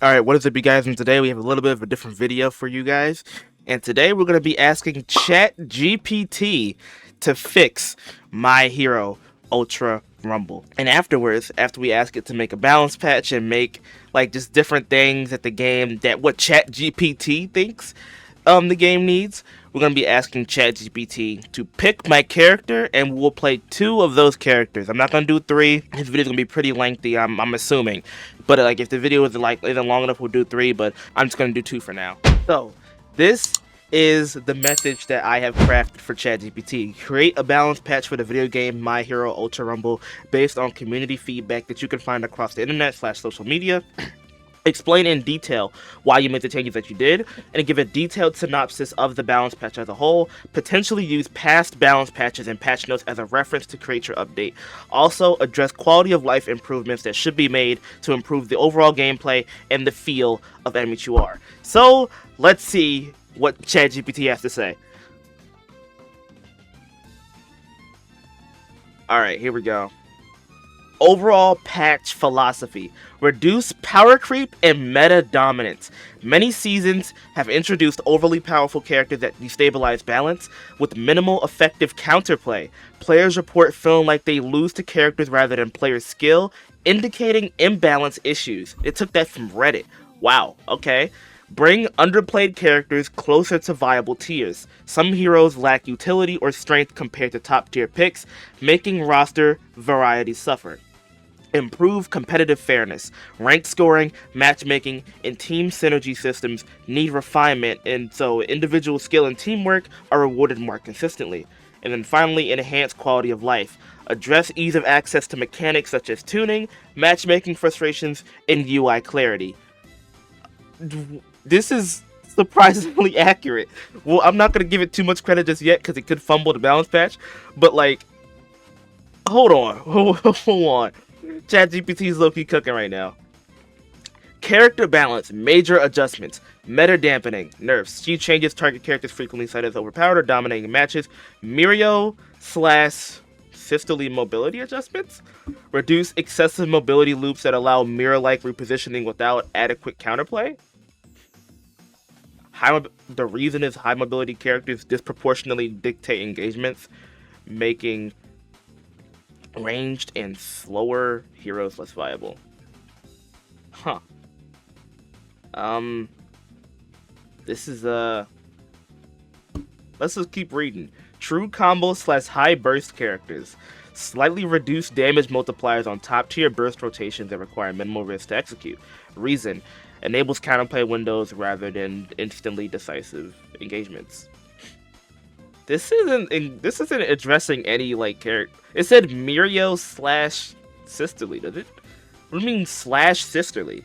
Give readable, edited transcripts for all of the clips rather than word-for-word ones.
Alright, what is up, you guys? And today we have a little bit of a different video for you guys. And today we're going to be asking Chat GPT to fix My Hero Ultra Rumble. And afterwards, after we ask it to make a balance patch and make like just different things at the game that what Chat GPT thinks the game needs, we're going to be asking Chat GPT to pick my character, and we'll play 2 of those characters. I'm not going to do 3. This video is going to be pretty lengthy, I'm assuming. But like if the video isn't long enough, we'll do 3, but I'm just going to do 2 for now. So, this is the message that I have crafted for ChatGPT. Create a balance patch for the video game My Hero Ultra Rumble based on community feedback that you can find across the internet/social media. Explain in detail why you made the changes that you did, and give a detailed synopsis of the balance patch as a whole. Potentially use past balance patches and patch notes as a reference to create your update. Also, address quality of life improvements that should be made to improve the overall gameplay and the feel of MHUR. So, let's see what ChatGPT has to say. Alright, here we go. Overall patch philosophy. Reduce power creep and meta dominance. Many seasons have introduced overly powerful characters that destabilize balance with minimal effective counterplay. Players report feeling like they lose to characters rather than player skill, indicating imbalance issues. It took that from Reddit. Wow, okay. Bring underplayed characters closer to viable tiers. Some heroes lack utility or strength compared to top tier picks, making roster variety suffer. Improve competitive fairness. Ranked scoring, matchmaking, and team synergy systems need refinement, and so individual skill and teamwork are rewarded more consistently. And then finally, enhance quality of life. Address ease of access to mechanics such as tuning, matchmaking frustrations, and UI clarity. This is surprisingly accurate. Well, I'm not going to give it too much credit just yet because it could fumble the balance patch, but like, hold on. ChatGPT is low-key cooking right now. Character balance, major adjustments. Meta dampening, nerfs. She changes target characters frequently cited as overpowered or dominating in matches. Mirio/systole mobility adjustments. Reduce excessive mobility loops that allow mirror-like repositioning without adequate counterplay. The reason is high mobility characters disproportionately dictate engagements, making ranged and slower heroes less viable. Huh. This is let's just keep reading. True combo/high burst characters. Slightly reduced damage multipliers on top tier burst rotations that require minimal risk to execute. Reason. Enables counterplay windows rather than instantly decisive engagements. This isn't addressing any like character. It said Mirio/Systole, does it? What do you mean /Systole?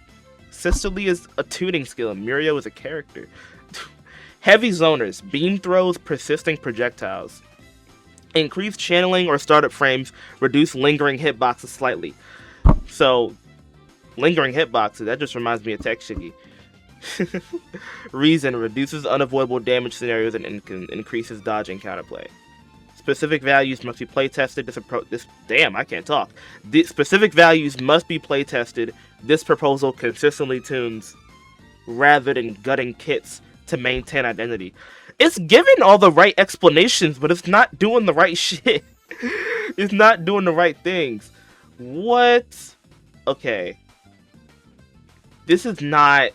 Systole is a tuning skill and Mirio is a character. Heavy zoners, beam throws, persisting projectiles. Increase channeling or startup frames, reduce lingering hitboxes slightly. So, lingering hitboxes, that just reminds me of Tech Shiggy. Reason, reduces unavoidable damage scenarios and increases dodge and counterplay. Specific values must be playtested. Damn, I can't talk. Specific values must be playtested. This proposal consistently tunes rather than gutting kits to maintain identity. It's giving all the right explanations, but it's not doing the right shit. It's not doing the right things. What? Okay. This is not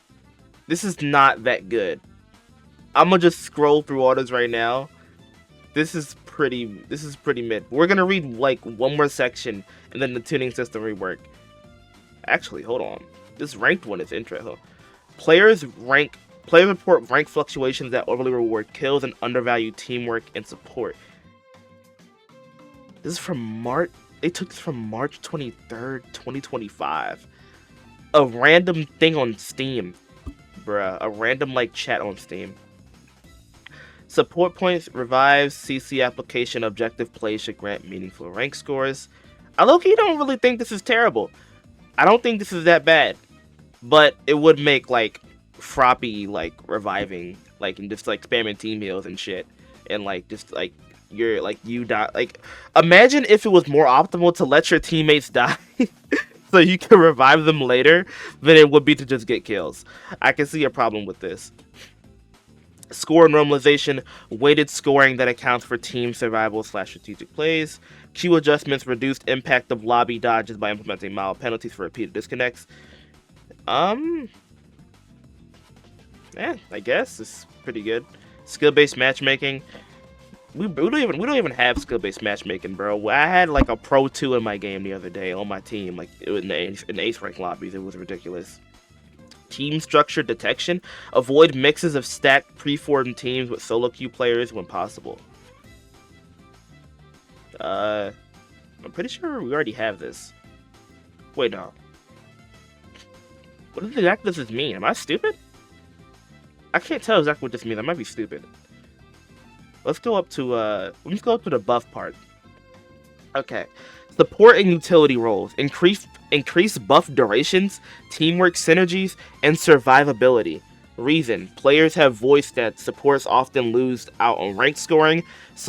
that good. I'm gonna just scroll through all this right now. This is pretty mid. We're gonna read like one more section and then the tuning system rework. Actually, hold on. This ranked one is interesting. Players report rank fluctuations that overly reward kills and undervalue teamwork and support. This is from March. They took this from March 23rd, 2025. A random thing on Steam. Bruh, a random like chat on Steam. Support points, revives, CC application, objective play should grant meaningful rank scores. I low-key don't really think this is terrible. I don't think this is that bad. But it would make like Froppy like reviving, like, and just like spamming team heals and shit. And like just like you die. Like, imagine if it was more optimal to let your teammates die so you can revive them later than it would be to just get kills. I can see a problem with this. Score normalization, weighted scoring that accounts for team survival / strategic plays. Q adjustments, reduced impact of lobby dodges by implementing mild penalties for repeated disconnects. I guess it's pretty good. Skill-based matchmaking. We don't even have skill-based matchmaking, bro. I had like a Pro 2 in my game the other day on my team, like it was in the ace rank lobbies. It was ridiculous. Team structure detection. Avoid mixes of stacked pre-formed teams with solo queue players when possible. I'm pretty sure we already have this. Wait, no. What exactly does this mean? Am I stupid? I can't tell exactly what this means. I might be stupid. Let's go up to the buff part. Okay. Support and utility roles. Increase buff durations, teamwork synergies, and survivability. Reason. Players have voiced that supports often lose out on rank scoring /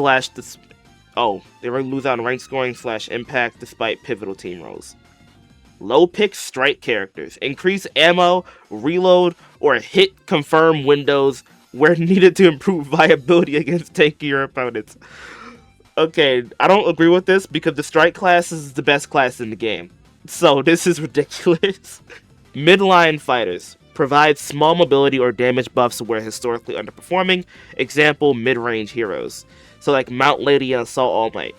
they lose out on rank scoring / impact despite pivotal team roles. Low pick strike characters. Increase ammo, reload, or hit confirm windows where needed to improve viability against tankier opponents. Okay, I don't agree with this because the strike class is the best class in the game. So this is ridiculous. Midline fighters. Provide small mobility or damage buffs where historically underperforming. Example, mid-range heroes. So like Mount Lady and Assault All Might.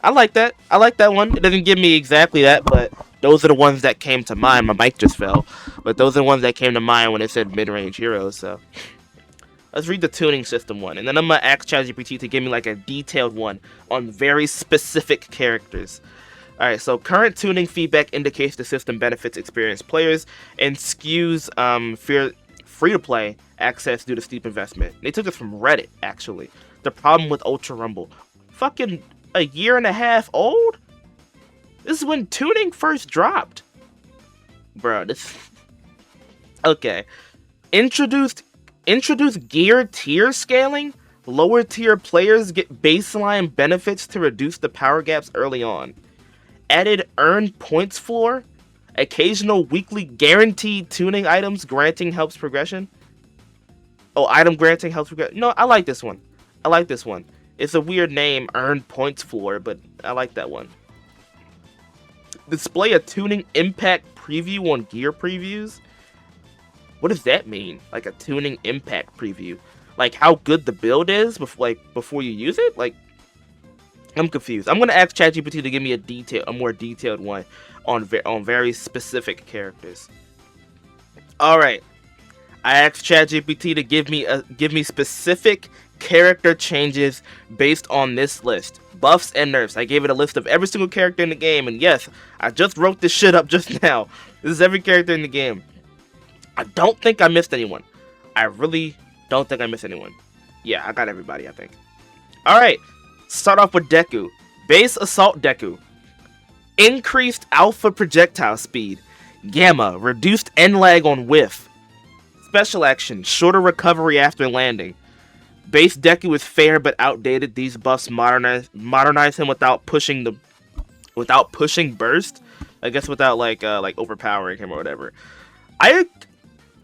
I like that. I like that one. It doesn't give me exactly that, but those are the ones that came to mind. My mic just fell. But those are the ones that came to mind when it said mid-range heroes, so. Let's read the tuning system one, and then I'm going to ask ChatGPT to give me like a detailed one on very specific characters. Alright, so current tuning feedback indicates the system benefits experienced players and skews free-to-play access due to steep investment. They took this from Reddit, actually. The problem with Ultra Rumble. Fucking a year and a half old? This is when tuning first dropped. Bro, this... Okay. Introduce gear tier scaling. Lower tier players get baseline benefits to reduce the power gaps early on. Added earned points floor. Occasional weekly guaranteed tuning items granting helps progression. Oh, item granting helps progression. No, I like this one. I like this one. It's a weird name, earned points floor, but I like that one. Display a tuning impact preview on gear previews. What does that mean? Like a tuning impact preview? Like how good the build is before you use it? Like, I'm confused. I'm gonna ask ChatGPT to give me a more detailed one on very specific characters. All right, I asked ChatGPT to give me specific character changes based on this list. Buffs and nerfs. I gave it a list of every single character in the game, and yes, I just wrote this shit up just now. This is every character in the game. I don't think I missed anyone. I really don't think I missed anyone. Yeah, I got everybody, I think. Alright, start off with Deku. Base Assault Deku. Increased alpha projectile speed. Gamma, reduced end lag on whiff. Special action, shorter recovery after landing. Base Deku is fair but outdated. These buffs modernize him without pushing burst. I guess without like overpowering him or whatever.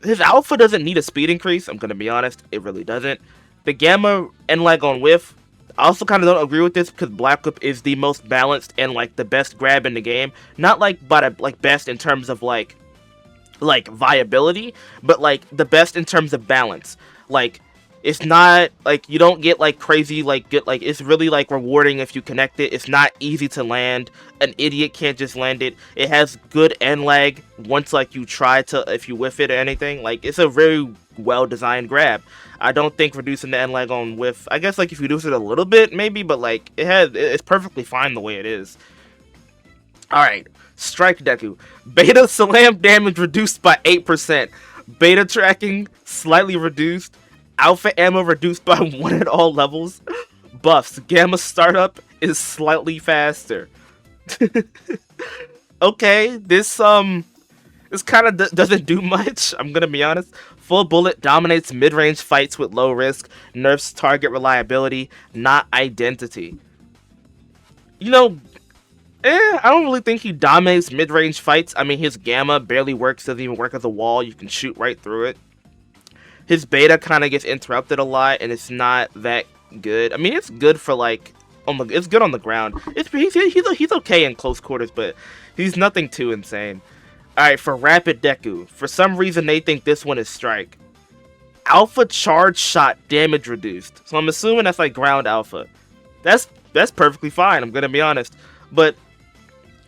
His alpha doesn't need a speed increase, I'm gonna be honest, it really doesn't. The gamma and lag on whiff, I also kind of don't agree with this because Black Whip is the most balanced and like the best grab in the game. Not like best in terms of like viability, but like the best in terms of balance. Like it's not like you don't get like crazy good, like it's really like rewarding if you connect it. It's not easy to land. An idiot can't just land it. It has good end lag once like you try to, if you whiff it or anything. Like it's a very well designed grab. I don't think reducing the end lag on whiff, I guess like if you reduce it a little bit maybe, but like it's perfectly fine the way it is. Alright, Strike Deku. Beta slam damage reduced by 8%. Beta tracking slightly reduced. Alpha ammo reduced by 1 at all levels. Buffs. Gamma startup is slightly faster. Okay, this kind of doesn't do much, I'm gonna be honest. Full bullet dominates mid-range fights with low risk. Nerfs target reliability, not identity. You know, I don't really think he dominates mid-range fights. I mean, his gamma barely works, doesn't even work as a wall. You can shoot right through it. His beta kind of gets interrupted a lot, and it's not that good. I mean, it's good for like it's good on the ground. He's okay in close quarters, but he's nothing too insane. All right, for rapid deku, for some reason they think this one is strike. Alpha charge shot damage reduced. So I'm assuming that's like ground alpha. That's perfectly fine. I'm gonna be honest, but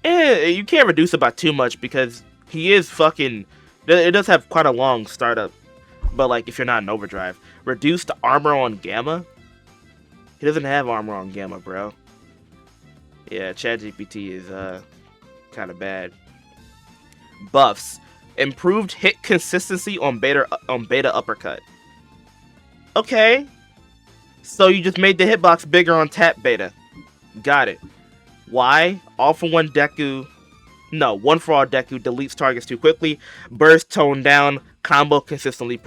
you can't reduce it by too much because he is fucking. It does have quite a long startup. But like if you're not in overdrive, reduced armor on gamma. He doesn't have armor on gamma, bro. Yeah, ChatGPT is kind of bad. Buffs: improved hit consistency on beta uppercut. Okay, so you just made the hitbox bigger on tap beta. Got it. Why? All for one deku. No, one for all deku deletes targets too quickly. Burst toned down. Combo consistency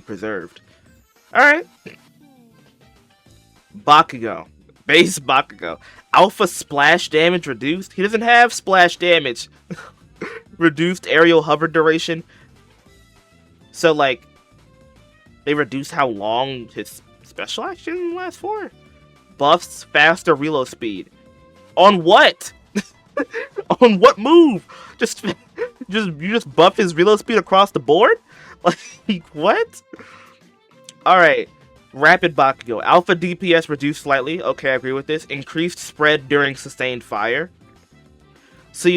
preserved. Alright. Bakugo. Base Bakugo. Alpha splash damage reduced. He doesn't have splash damage. Reduced aerial hover duration. So, like, they reduce how long his special action lasts for. Buffs faster reload speed. On what? On what move? You just buff his reload speed across the board? Like, what? Alright. Rapid Bakugo. Alpha DPS reduced slightly. Okay, I agree with this. Increased spread during sustained fire. So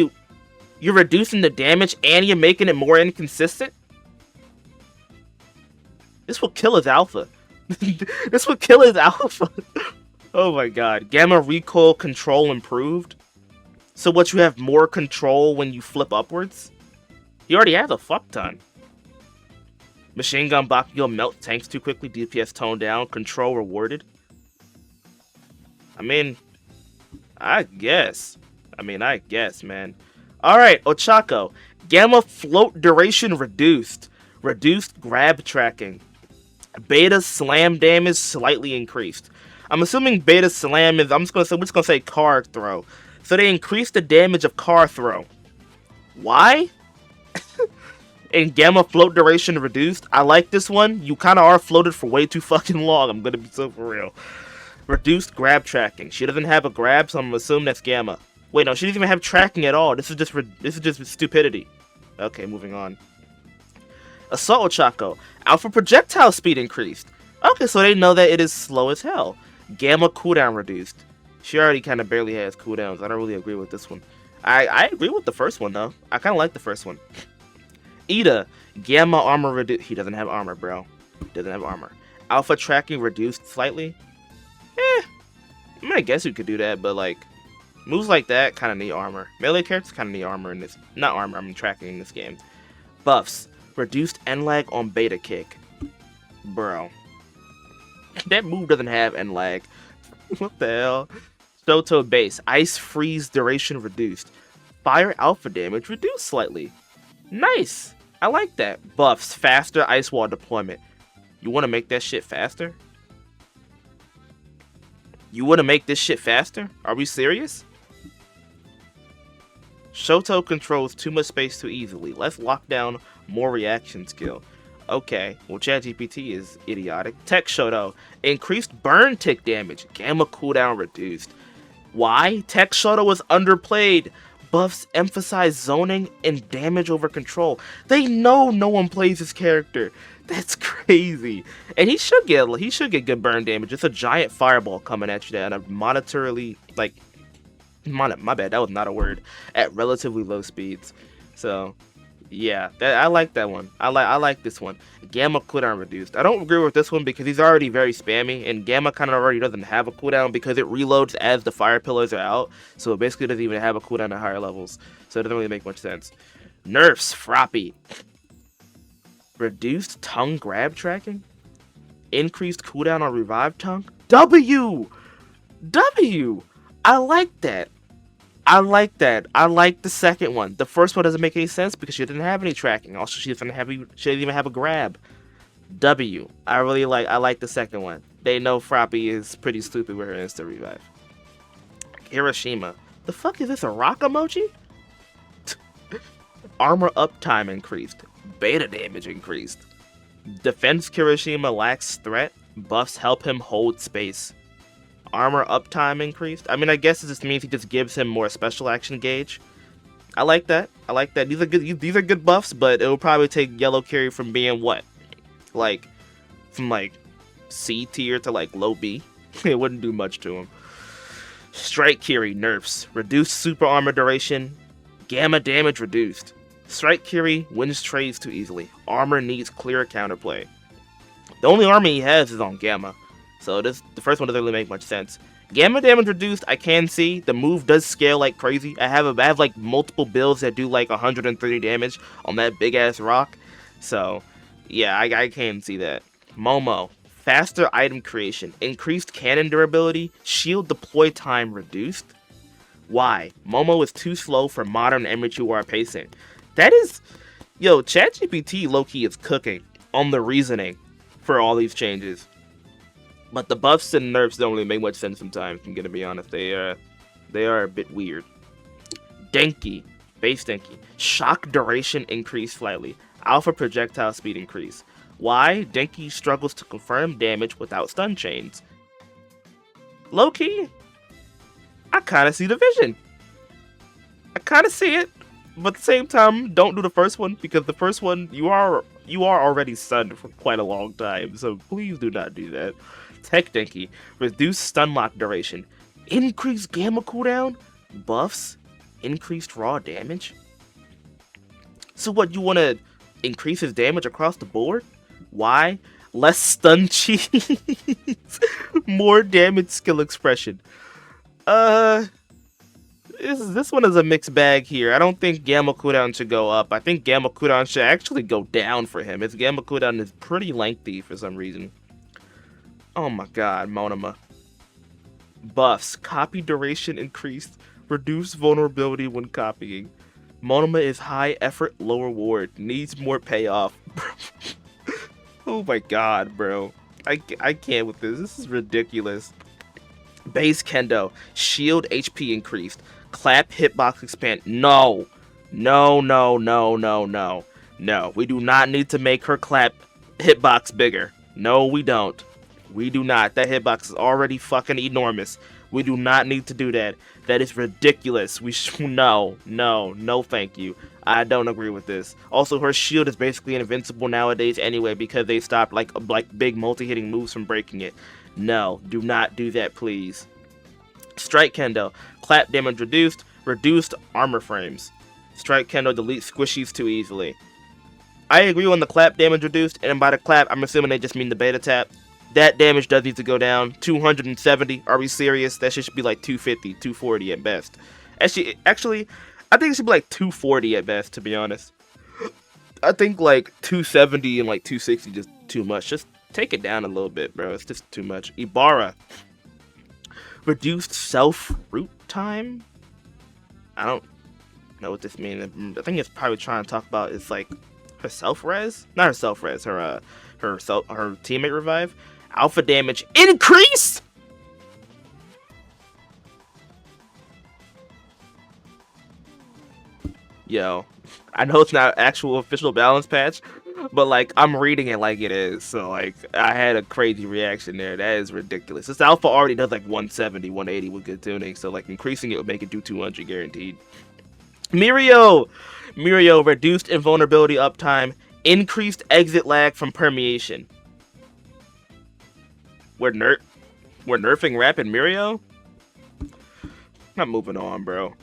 you're reducing the damage and you're making it more inconsistent? This will kill his alpha. This will kill his alpha. Oh my god. Gamma recoil control improved. So what, you have more control when you flip upwards? He already has a fuck ton. Machine gun Bakugo melt tanks too quickly, DPS toned down, control rewarded. I mean, I guess, man. Alright, Ochako. Gamma float duration reduced. Reduced grab tracking. Beta slam damage slightly increased. I'm assuming beta slam is, we're just gonna say car throw. So they increased the damage of car throw. Why? And gamma float duration reduced. I like this one. You kind of are floated for way too fucking long. I'm gonna be so for real. Reduced grab tracking. She doesn't have a grab, so I'm gonna assume that's gamma. Wait, no, she doesn't even have tracking at all. This is just stupidity. Okay, moving on. Assault Ochako. Alpha projectile speed increased. Okay, so they know that it is slow as hell. Gamma cooldown reduced. She already kind of barely has cooldowns. I don't really agree with this one. I agree with the first one, though. I kind of like the first one. Ida. Gamma armor reduced. He doesn't have armor, bro. He doesn't have armor. Alpha tracking reduced slightly. I mean, I guess you could do that, but, like, moves like that kind of need armor. Melee characters kind of need armor in this. Not armor, I mean tracking in this game. Buffs. Reduced end lag on beta kick. Bro. That move doesn't have end lag. What the hell? Shoto base. Ice freeze duration reduced. Fire alpha damage reduced slightly. Nice. I like that. Buffs. Faster ice wall deployment. You want to make that shit faster? You want to make this shit faster? Are we serious? Shoto controls too much space too easily. Let's lock down more reaction skill. Okay, well ChatGPT is idiotic. Tech Shoto. Increased burn tick damage. Gamma cooldown reduced. Why? Tech Shoto was underplayed. Buffs emphasize zoning and damage over control. They know no one plays this character. That's crazy. And he should get good burn damage. It's a giant fireball coming at you at a monetarily, like, my bad, that was not a word, at relatively low speeds. So yeah, I like that one. I like this one. Gamma cooldown reduced. I don't agree with this one because he's already very spammy, and Gamma kind of already doesn't have a cooldown because it reloads as the fire pillars are out. So it basically doesn't even have a cooldown at higher levels. So it doesn't really make much sense. Nerfs Froppy. Reduced tongue grab tracking. Increased cooldown on revive tongue. W. I like that. I like the second one. The first one doesn't make any sense because she didn't have any tracking. Also, she didn't even have a grab. W. I like the second one. They know Froppy is pretty stupid with her insta revive. Kirishima. The fuck is this, a rock emoji? Armor uptime increased. Beta damage increased. Defense Kirishima lacks threat. Buffs help him hold space. Armor uptime increased. I mean, I guess it just means he just gives him more special action gauge. I like that. I like that. These are good. These are good buffs, but it will probably take Yellow Carry from being what, like, from like C tier to like low B. It wouldn't do much to him. Strike Kiri nerfs. Reduced super armor duration. Gamma damage reduced. Strike Kiri wins trades too easily. Armor needs clear counterplay. The only armor he has is on Gamma, so the first one doesn't really make much sense. Gamma damage reduced, I can see. The move does scale like crazy. I have like multiple builds that do like 130 damage on that big ass rock. So yeah, I can see that. Momo. Faster item creation. Increased cannon durability. Shield deploy time reduced. Why? Momo is too slow for modern MHUR pacing. That is... Yo, ChatGPT low-key is cooking on the reasoning for all these changes. But the buffs and nerfs don't really make much sense sometimes, I'm gonna be honest. They are a bit weird. Denki. Base Denki. Shock duration increased slightly. Alpha projectile speed increase. Why? Denki struggles to confirm damage without stun chains. Low-key, I kinda see the vision. I kinda see it. But at the same time, don't do the first one, because the first one, you are already stunned for quite a long time, so please do not do that. Tech Denki. Reduce stun lock duration. Increased gamma cooldown. Buffs. Increased raw damage. So what, you want to increase his damage across the board? Why? Less stun cheese. More damage skill expression. This one is a mixed bag here. I don't think Gamma cooldown should go up. I think Gamma cooldown should actually go down for him. His Gamma cooldown is pretty lengthy for some reason. Oh my god, Monoma. Buffs. Copy duration increased. Reduce vulnerability when copying. Monoma is high effort, low reward. Needs more payoff. Oh my god, bro. I can't with this. This is ridiculous. Base Kendo. Shield HP increased. Clap hitbox expand. No. No, no, no, no, no. No. We do not need to make her clap hitbox bigger. No, we don't. We do not. That hitbox is already fucking enormous. We do not need to do that. That is ridiculous. No, thank you. I don't agree with this. Also, her shield is basically invincible nowadays anyway because they stopped like big multi-hitting moves from breaking it. No, do not do that, please. Strike Kendo. Clap damage reduced. Reduced armor frames. Strike Kendo deletes squishies too easily. I agree on the clap damage reduced, and by the clap, I'm assuming they just mean the beta tap. That damage does need to go down. 270. Are we serious? That shit should be like 250, 240 at best. Actually, I think it should be like 240 at best, to be honest. I think like 270 and like 260 just too much. Just take it down a little bit, bro. It's just too much. Ibarra. Reduced self-root time? I don't know what this means. I think it's probably trying to talk about it's like her self-res? Not her self-res, her teammate revive. Alpha damage increase! Yo, I know it's not actual official balance patch, but like I'm reading it like it is, so like I had a crazy reaction there. That is ridiculous. This alpha already does like 170, 180 with good tuning, so like increasing it would make it do 200 guaranteed. Mirio reduced invulnerability uptime, increased exit lag from permeation. We're nerfing Rapid Mirio? I'm moving on, bro.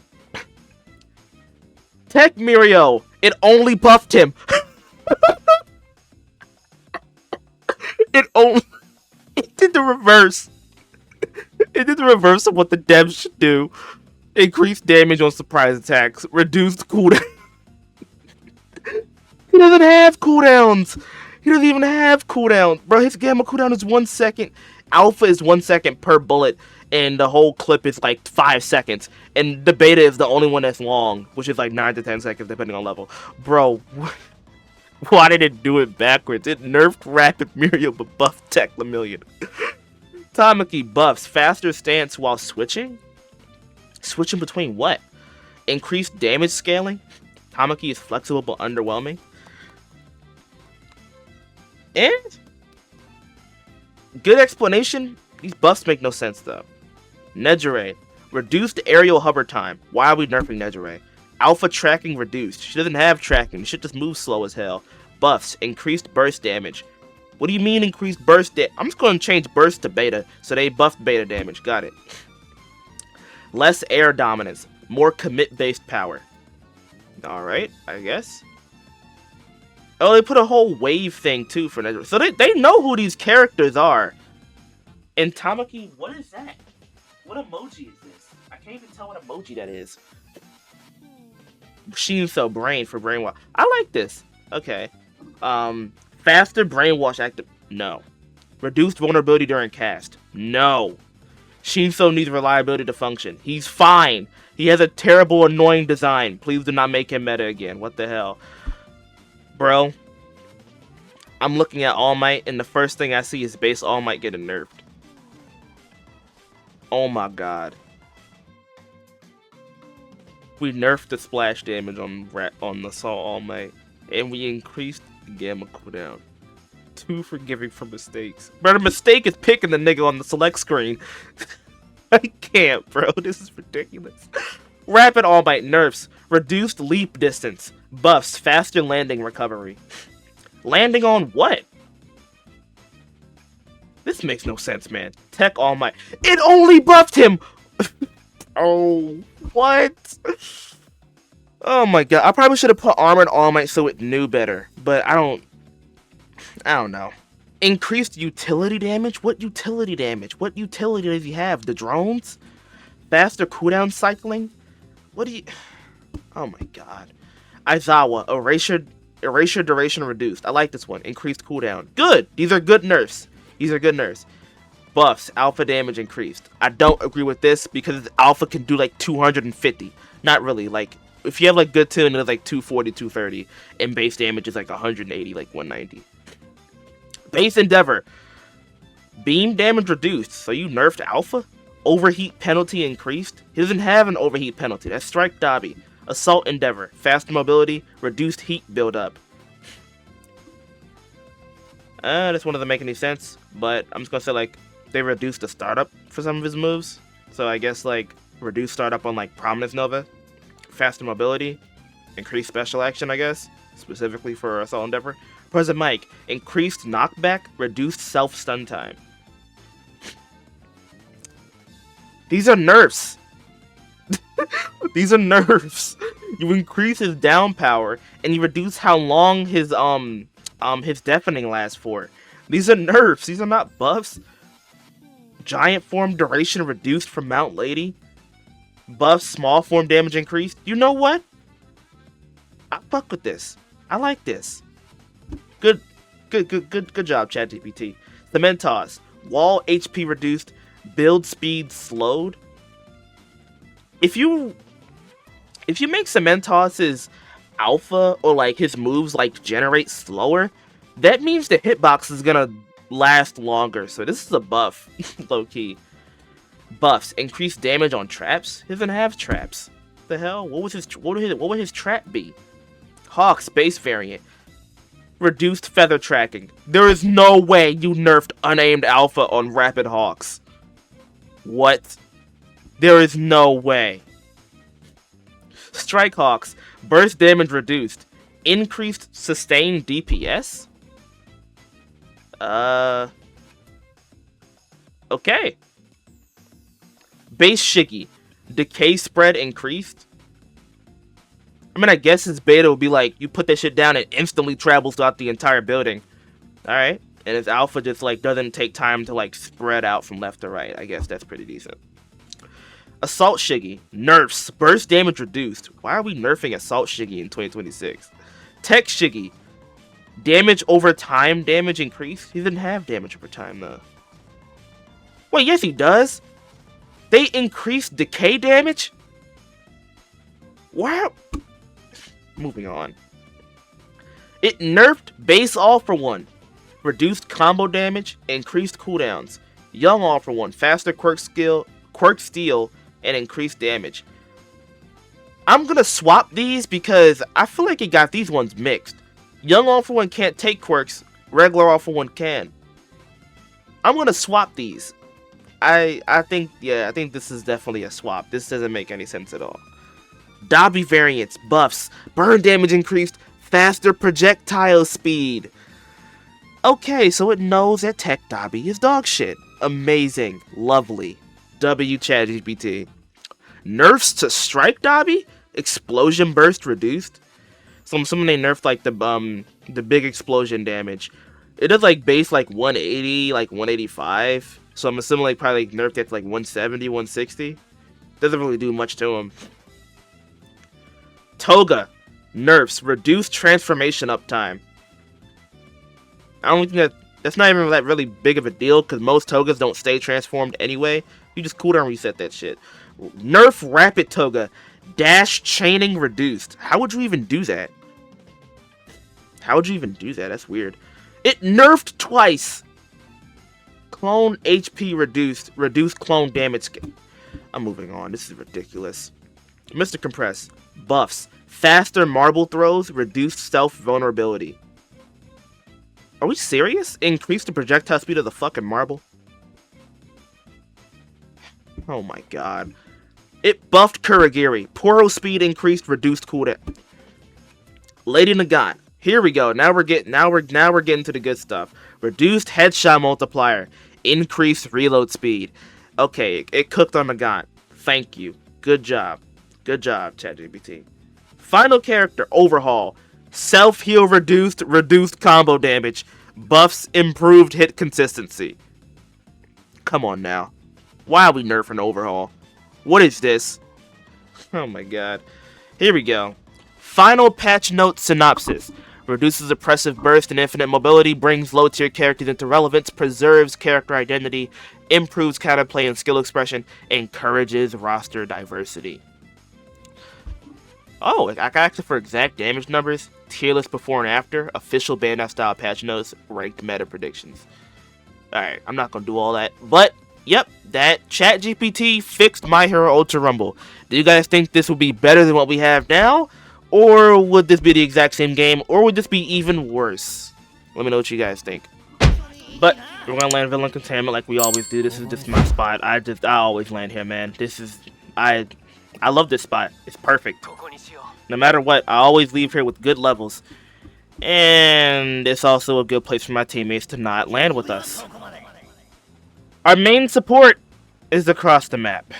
Tech Mirio! It only buffed him! It did the reverse. It did the reverse of what the devs should do. Increased damage on surprise attacks. Reduced cooldown. He doesn't have cooldowns. He doesn't even have cooldowns. Bro, his gamma cooldown is 1 second. Alpha is 1 second per bullet. And the whole clip is like 5 seconds. And the beta is the only one that's long. Which is like 9 to 10 seconds depending on level. Bro, why did it do it backwards? It nerfed Rapid Mirio but buffed Tech Lemillion. Tamaki buffs faster stance while switching. Switching between what? Increased damage scaling. Tamaki is flexible but underwhelming. And good explanation. These buffs make no sense though. Nejire. Reduced aerial hover time. Why are we nerfing Nejire? Alpha tracking reduced. She doesn't have tracking. She just moves slow as hell. Buffs. Increased burst damage. What do you mean increased burst damage? I'm just going to change burst to beta. So they buffed beta damage. Got it. Less air dominance. More commit-based power. Alright, I guess. Oh, they put a whole wave thing too for Nejire. So they know who these characters are. And Tamaki, what is that? What emoji is this? I can't even tell what emoji that is. Shinso brain for brainwash. I like this. Okay. Faster brainwash active. No. Reduced vulnerability during cast. No. Shinso needs reliability to function. He's fine. He has a terrible, annoying design. Please do not make him meta again. What the hell? Bro. I'm looking at All Might, and the first thing I see is base All Might getting nerfed. Oh my god. We nerfed the splash damage on the Assault All Might, and we increased the Gamma cooldown. 2 forgiving for mistakes. Bro, the mistake is picking the nigga on the select screen. I can't, bro. This is ridiculous. Rapid All Might nerfs. Reduced leap distance. Buffs. Faster landing recovery. Landing on what? This makes no sense, man. Tech All Might. It only buffed him! Oh, what? Oh my god. I probably should have put Armored All Might so it knew better. But I don't know. Increased utility damage? What utility damage? What utility does he have? The drones? Faster cooldown cycling? What do you... Oh my god. Aizawa. Erasure duration reduced. I like this one. Increased cooldown. Good! These are good nerfs. These are good nerfs. Buffs. Alpha damage increased. I don't agree with this because alpha can do like 250. Not really. Like, if you have like good tune, it's like 240, 230. And base damage is like 180, like 190. Base Endeavor. Beam damage reduced. So you nerfed alpha? Overheat penalty increased. He doesn't have an overheat penalty. That's Strike Dabi. Assault Endeavor. Faster mobility. Reduced heat buildup. This one doesn't make any sense. But I'm just going to say like they reduced the startup for some of his moves. So I guess like reduced startup on like Prominence Nova. Faster mobility. Increased special action, I guess. Specifically for Assault Endeavor. Present Mike. Increased knockback. Reduced self-stun time. These are nerfs. These are nerfs. You increase his down power and you reduce how long his deafening lasts for. These are nerfs. These are not buffs. Giant form duration reduced from Mount Lady. Buff small form damage increased. You know what? I fuck with this. I like this. Good job, ChatGPT. Cementos. Wall HP reduced. Build speed slowed. If you make Cementos's alpha or like his moves like generate slower, that means the hitbox is gonna last longer. So this is a buff, low key. Buffs. Increased damage on traps. He doesn't have traps. The hell? What would his trap be? Hawk's base variant. Reduced feather tracking. There is no way you nerfed unaimed alpha on Rapid Hawks. What? There is no way. Strike Hawks. Burst damage reduced. Increased sustained DPS? Okay. Base Shiggy. Decay spread increased. I mean, I guess his beta would be like, you put that shit down and instantly travels throughout the entire building. Alright. And his alpha just, like, doesn't take time to, like, spread out from left to right. I guess that's pretty decent. Assault Shiggy. Nerfs. Burst damage reduced. Why are we nerfing Assault Shiggy in 2026? Tech Shiggy. Damage over time. Damage increased. He didn't have damage over time, though. Wait, yes he does. They increased decay damage? Wow. Moving on. It nerfed base all for one. Reduced combo damage. Increased cooldowns. Young all for one. Faster quirk steel. and increased damage. I'm gonna swap these because I feel like it got these ones mixed. Young All For One can't take quirks, regular All For One can. I'm gonna swap these. I think this is definitely a swap. This doesn't make any sense at all. Dabi variants, buffs, burn damage increased, faster projectile speed. Okay, so it knows that Tech Dabi is dog shit. Amazing, lovely. W ChatGPT. Nerfs to Strike Dabi? Explosion burst reduced? So I'm assuming they nerfed like the big explosion damage. It does like base like 180, like 185. So I'm assuming like probably like nerfed it to like 170, 160. Doesn't really do much to him. Toga. Nerfs. Reduced transformation uptime. I don't think that's not even that really big of a deal because most Togas don't stay transformed anyway. You just cooldown reset that shit. Nerf Rapid Toga. Dash chaining reduced. How would you even do that? How would you even do that? That's weird. It nerfed twice. Clone HP reduced. Reduced clone damage. I'm moving on. This is ridiculous. Mr. Compress. Buffs. Faster marble throws. Reduced stealth vulnerability. Are we serious? Increase the projectile speed of the fucking marble? Oh my god. It buffed Kurogiri. Poro speed increased, reduced cooldown. Lady Nagant. Here we go. Now we're getting to the good stuff. Reduced headshot multiplier. Increased reload speed. Okay, it cooked on Nagant. Thank you. Good job. Good job, ChatGPT. Final character overhaul. Self-heal reduced, reduced combo damage. Buffs improved hit consistency. Come on now. Why are we nerfing overhaul? What is this? Oh my god. Here we go. Final patch note synopsis. Reduces oppressive burst and infinite mobility, brings low tier characters into relevance, preserves character identity, improves counterplay and skill expression, encourages roster diversity. Oh, I got access for exact damage numbers, tier list before and after, official Bandai style patch notes, ranked meta predictions. Alright, I'm not gonna do all that, but yep, that ChatGPT fixed My Hero Ultra Rumble. Do you guys think this would be better than what we have now? Or would this be the exact same game? Or would this be even worse? Let me know what you guys think. But we're gonna land Villain Containment like we always do. This is just my spot. I always land here, man. This is I love this spot. It's perfect. No matter what, I always leave here with good levels. And it's also a good place for my teammates to not land with us. Our main support is across the map.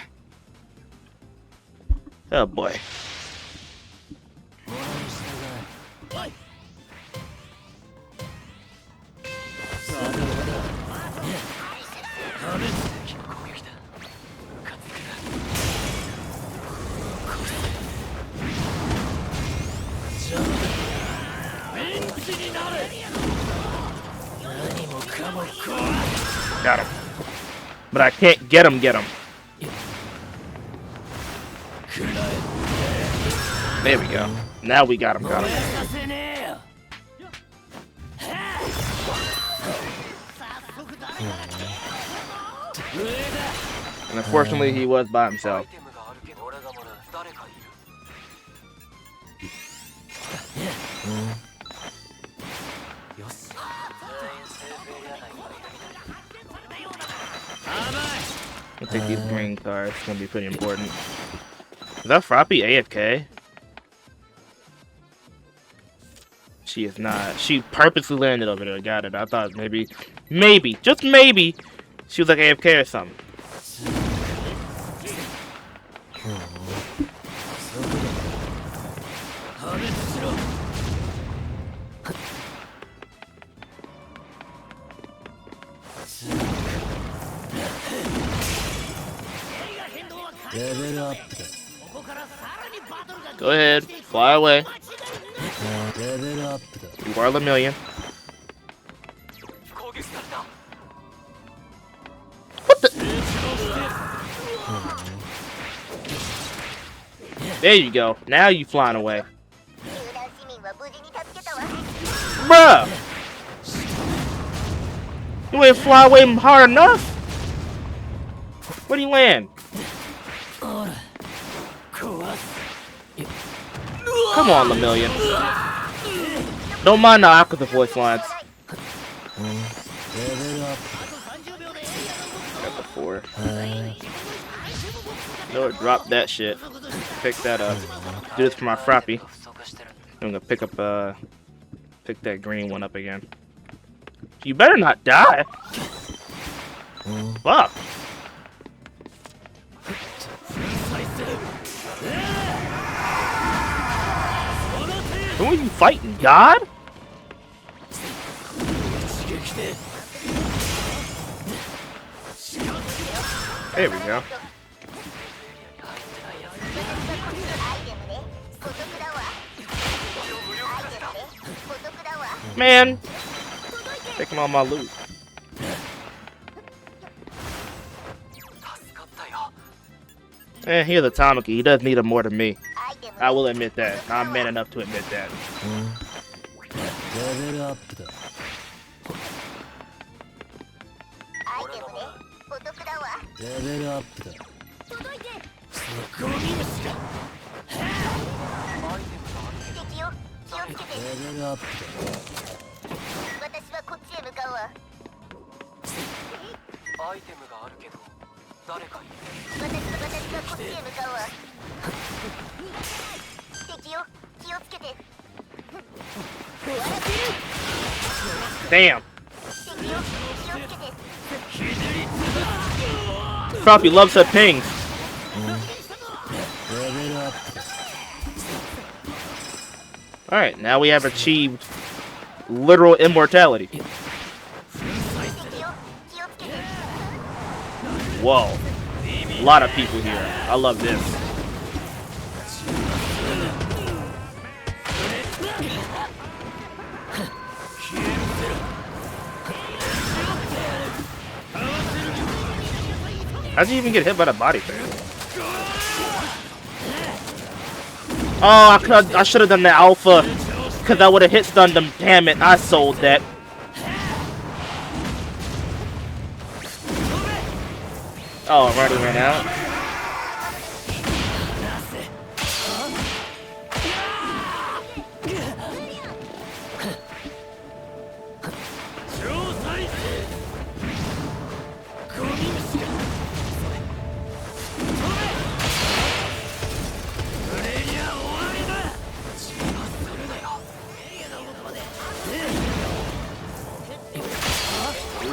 Oh boy. Got him. But I can't get him. There we go. Now we got him. And unfortunately, he was by himself. I'll take these green cards. It's gonna be pretty important. Is that Froppy AFK? She is not. She purposely landed over there. Got it. I thought maybe, just maybe, she was like AFK or something. Go ahead, fly away. You are Lemillion. What the? There you go. Now you flying away. Bruh! You ain't fly away hard enough? Where'd he land? Come on, Lemillion. Don't mind the Aqua voice lines. Got the 4. No, drop that shit. Pick that up. Do this for my Frappy. I'm gonna pick up, pick that green one up again. You better not die. Fuck. Who are you fighting, God? There we go. Man, taking all my loot. Here's the Tamaki. He does need him more than me. I will admit that. I'm man enough to admit that. Damn. Crappie loves her pings. Alright, now we have achieved literal immortality. Whoa. A lot of people here. I love this. How'd you even get hit by the body thing? Oh, I should have done the alpha, because I would have hit stunned them. Damn it, I sold that. Oh, I've already ran out.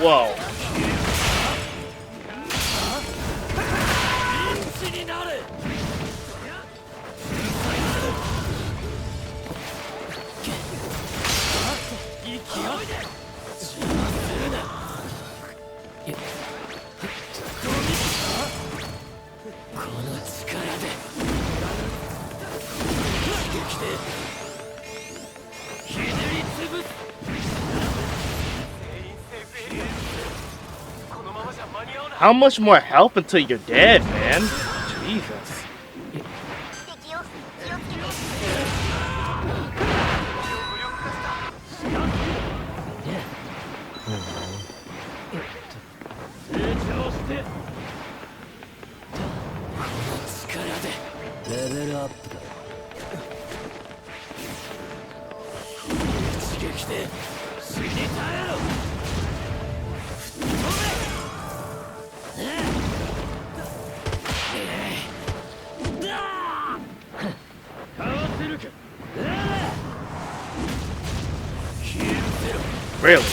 Whoa. How much more help until you're dead, man? Jesus. Really?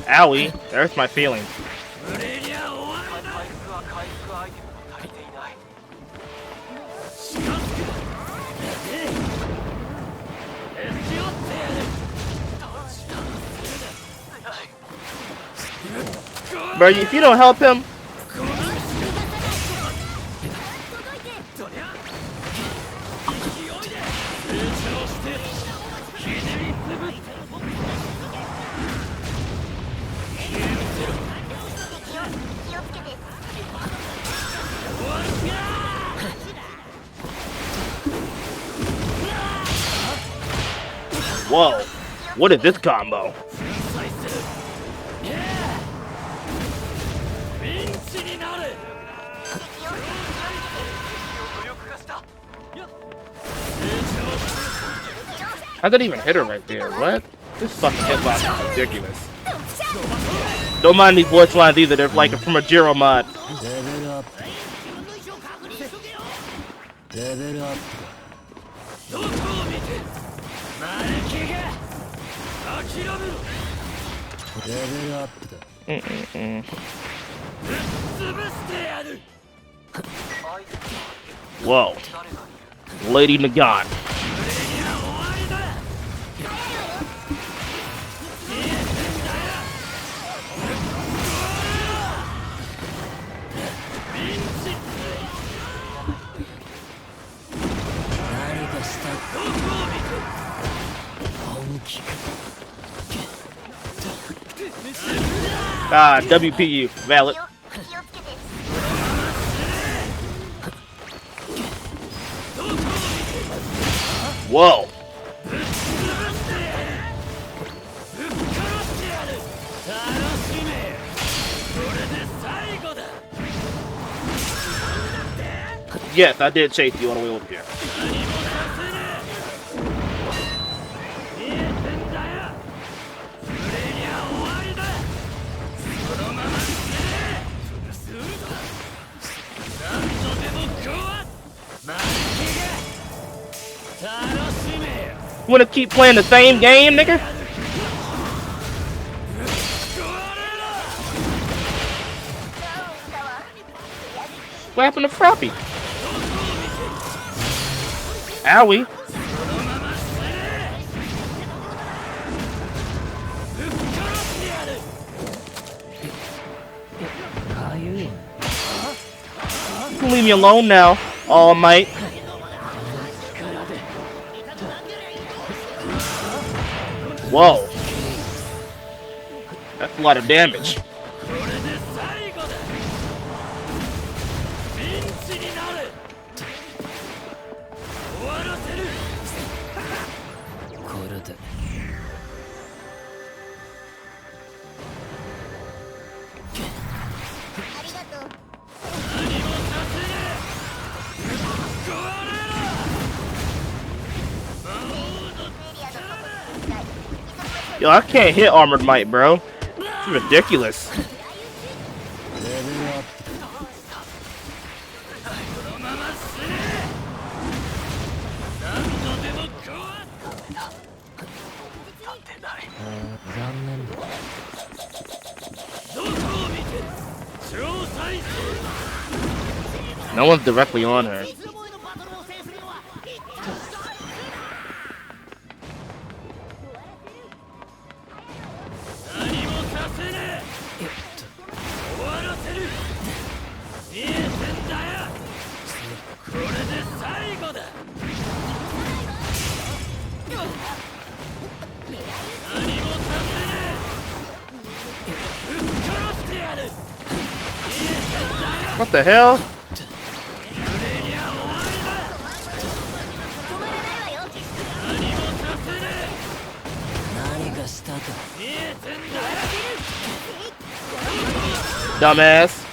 Owie, there's my feelings. Bro, if you don't help him... Whoa, what is this combo? I didn't even hit her right there. What? This fucking hitbox is ridiculous. Don't mind these voice lines either. They're like from a Jiro mod. Whoa. Lady Nagan. Ah, WPU, valid. Whoa. Yes, I did chase you all the way over here. You wanna keep playing the same game, nigga? What happened to Froppy? Owie. Leave me alone now, All Might. Whoa. That's a lot of damage. Yo, I can't hit Armored Might, bro. It's ridiculous. No one's directly on her. What the hell? Dumbass.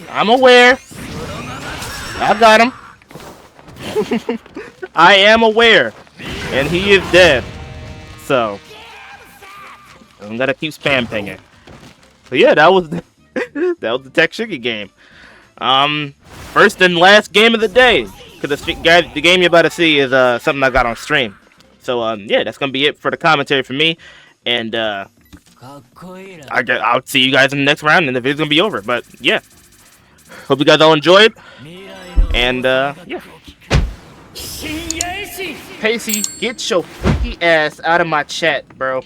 I'm aware. I got him. I am aware. And he is dead. So I'm gonna keep spam pinging. So yeah, that was the Tech Shiggy game. First and last game of the day. Because the game you're about to see is something I got on stream. So yeah, that's gonna be it for the commentary for me. And I'll see you guys in the next round, and the video's gonna be over. But yeah. Hope you guys all enjoyed. And yeah. Pacey, get your freaky ass out of my chat, bro.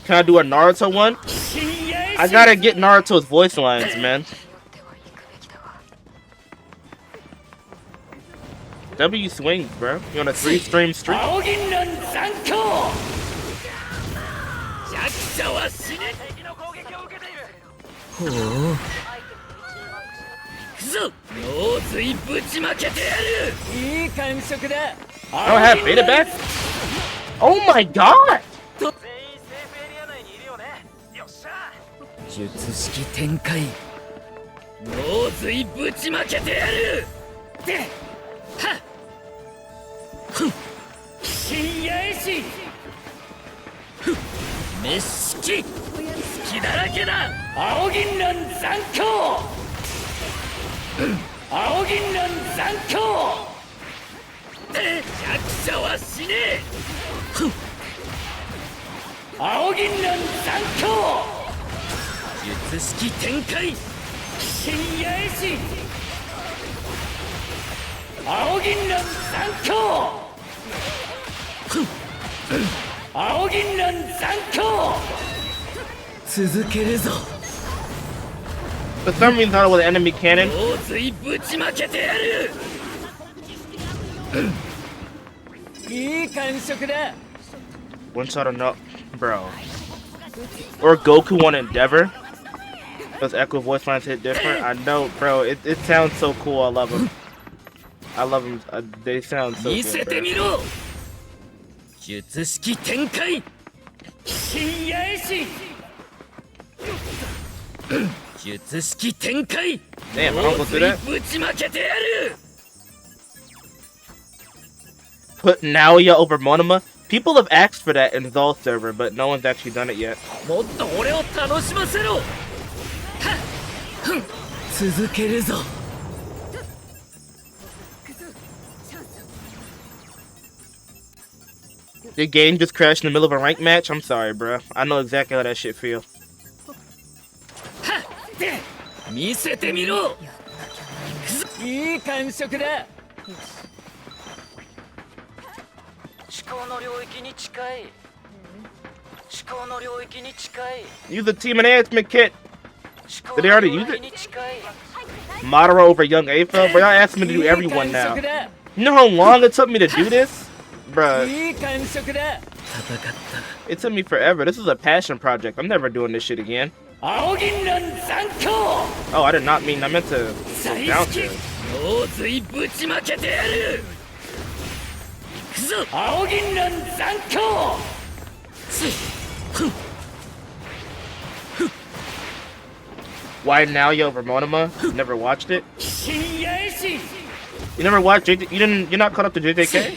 Okay, Can I do a Naruto one? I gotta get Naruto's voice lines, man. W swings, bro. You on a 3-stream streak? I don't have beta back? Oh my god! For some reason, I thought it was an enemy cannon. One shot or no, bro. Or Goku on Endeavor. Those echo voice lines hit different. I know, bro. It sounds so cool. I love them. I love them. They sound so good, bro. Damn, I don't go through that. Put Naoya over Monoma. People have asked for that in the Zol server, but no one's actually done it yet. Your game just crashed in the middle of a ranked match? I'm sorry, bro. I know exactly how that shit feels. Use the team enhancement kit. Did they already use it? Madara over Young Aphel? Bro, y'all asking me to do everyone now. You know how long it took me to do this? Bruh. It took me forever. This is a passion project. I'm never doing this shit again. Oh, I did not mean. I meant to bounce it. Why Naoya over Monoma? Never watched it. You never watched JJ? You're not caught up to JJK?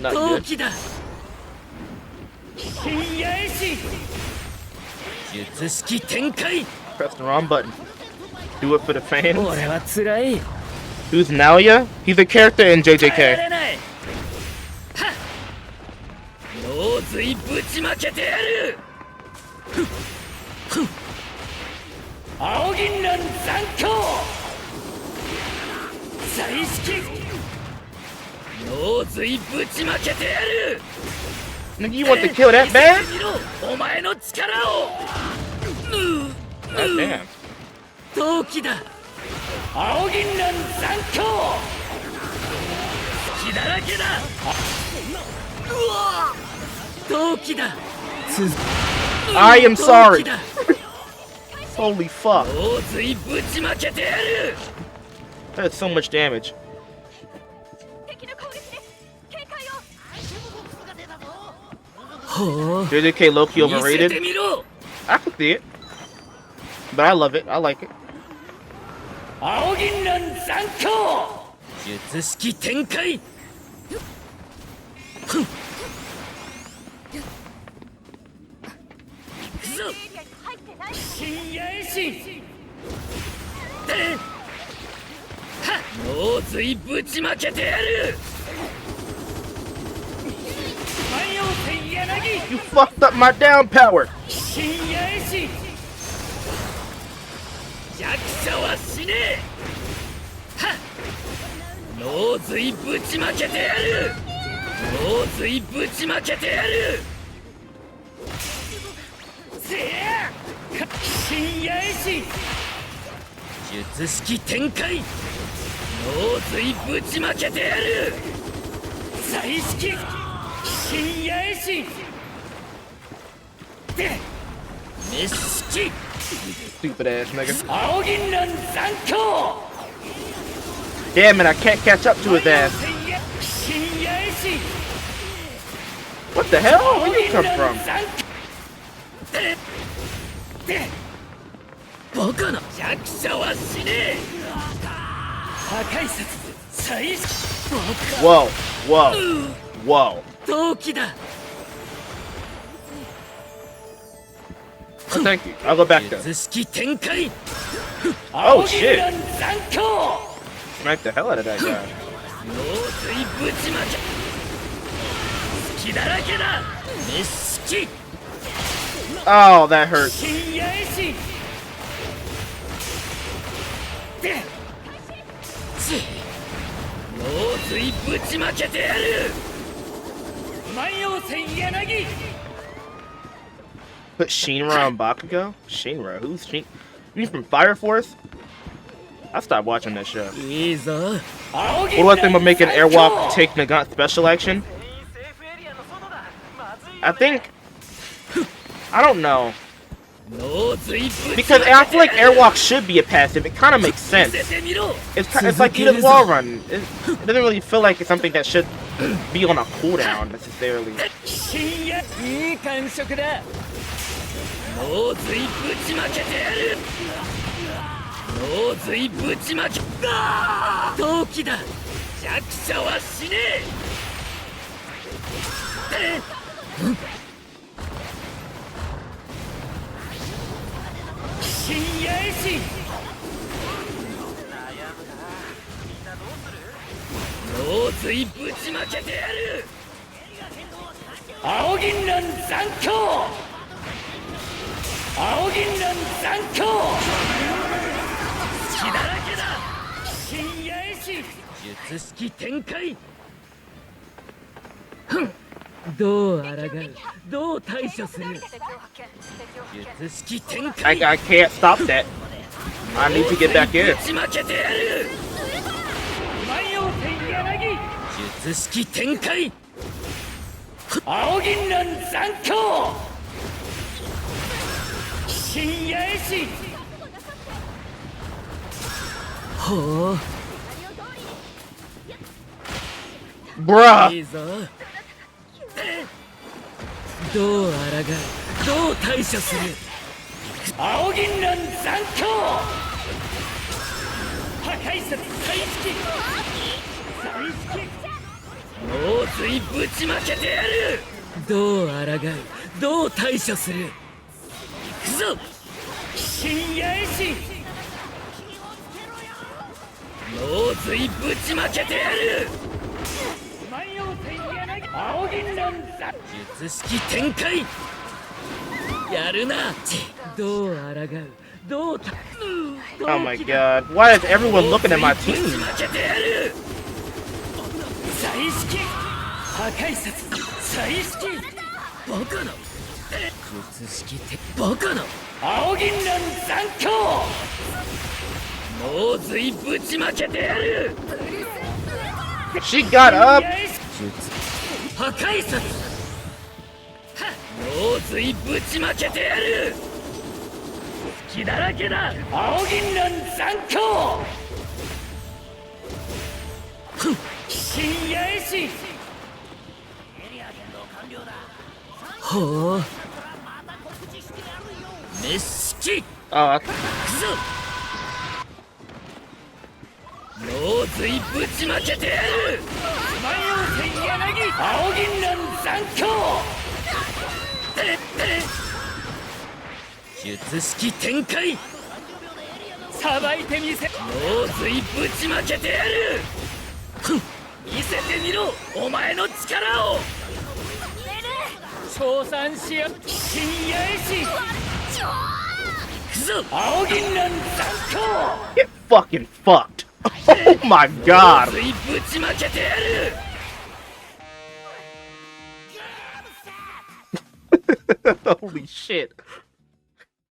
Not good. Press the wrong button. Do it for the fans. Who's Naoya? He's a character in JJK. Nigga, you want to kill that bad? God damn. I am sorry. Holy fuck. That's so much damage. JJK low-key overrated. I can see it. But I love it. I like it. You fucked up my down power. 脳髄ぶちまけてやる。脳髄ぶちまけてやる。せや深夜絵師術式展開。脳髄ぶちまけてやる。彩色深夜絵師で熱式 Stupid ass nigga. 青銀蘭残響。 Damn it, I can't catch up to his ass. 深夜絵師 What the hell? Where did you come from? バカな弱者は死ねえ。破壊殺彩色バ Whoa, whoa, whoa. カ陶器だ。 Oh, thank you. I'll go back there. 術式展開。 Oh shit. 青銀蘭残響。 Smack the hell out of that guy. 脳髄ぶちまけ。隙だらけだ。熱式 Oh, that hurt. 深夜絵師で脳髄ぶちまけてやる。万葉線柳 Put Shinra on Bakugo? Shinra? Who's Shin? You from Fire Force? I stopped watching that show. いいぞ。 What do I think about making Airwalk take Nagant special action? I think... I don't know. 脳髄ぶち Because まけ I feel て like やる。 Airwalk should be a passive. It kind of makes sense. 見せてみろ。 It's like Eat Wall Run. It doesn't really feel like it's something that should be on a cooldown necessarily. 深夜いい感触だ。脳髄ぶちまけてやる。脳髄ぶちまけ。陶器だ。弱者は死ねえ。深夜絵師脳髄ぶちまけてやる。青銀蘭残響。青銀蘭残響。血だらけだ。深夜絵師術式展開。どう抗う、どう対処する。術式展開。 I can't stop that. I need to get back in. ぶちまけてやる。万葉線柳術式展開。青銀蘭残響。深夜絵師ほう Bruh. いいぞ。どう抗う、どう対処する。青銀蘭残響。破壊殺彩色彩色。脳髄ぶちまけてやる。どう抗う、どう対処する。行くぞ。深夜絵師脳髄ぶちまけてやる。万葉線柳青銀蘭残術式展開。やるな。どう抗う、どう Oh my god. Why is everyone looking at my ぶ team? ちまけてやる。彩色破壊殺彩色バカな術式ってバカな。青銀蘭残響。脳髄ぶちまけてやる。 She got up. 破壊殺脳髄ぶちまけてやる。血だらけだ。青銀蘭残響。深夜絵師ほう熱式 Oh, くぞ。脳髄ぶちまけてやる。万葉線柳青銀蘭残響。術式展開。さばいてみせ。脳髄ぶちまけてやる。見せてみろお前の力を。称賛しよ。深夜絵師くぞ。青銀蘭残響。get fucking fucked. Oh my god! ついぶちまけてやる Holy shit!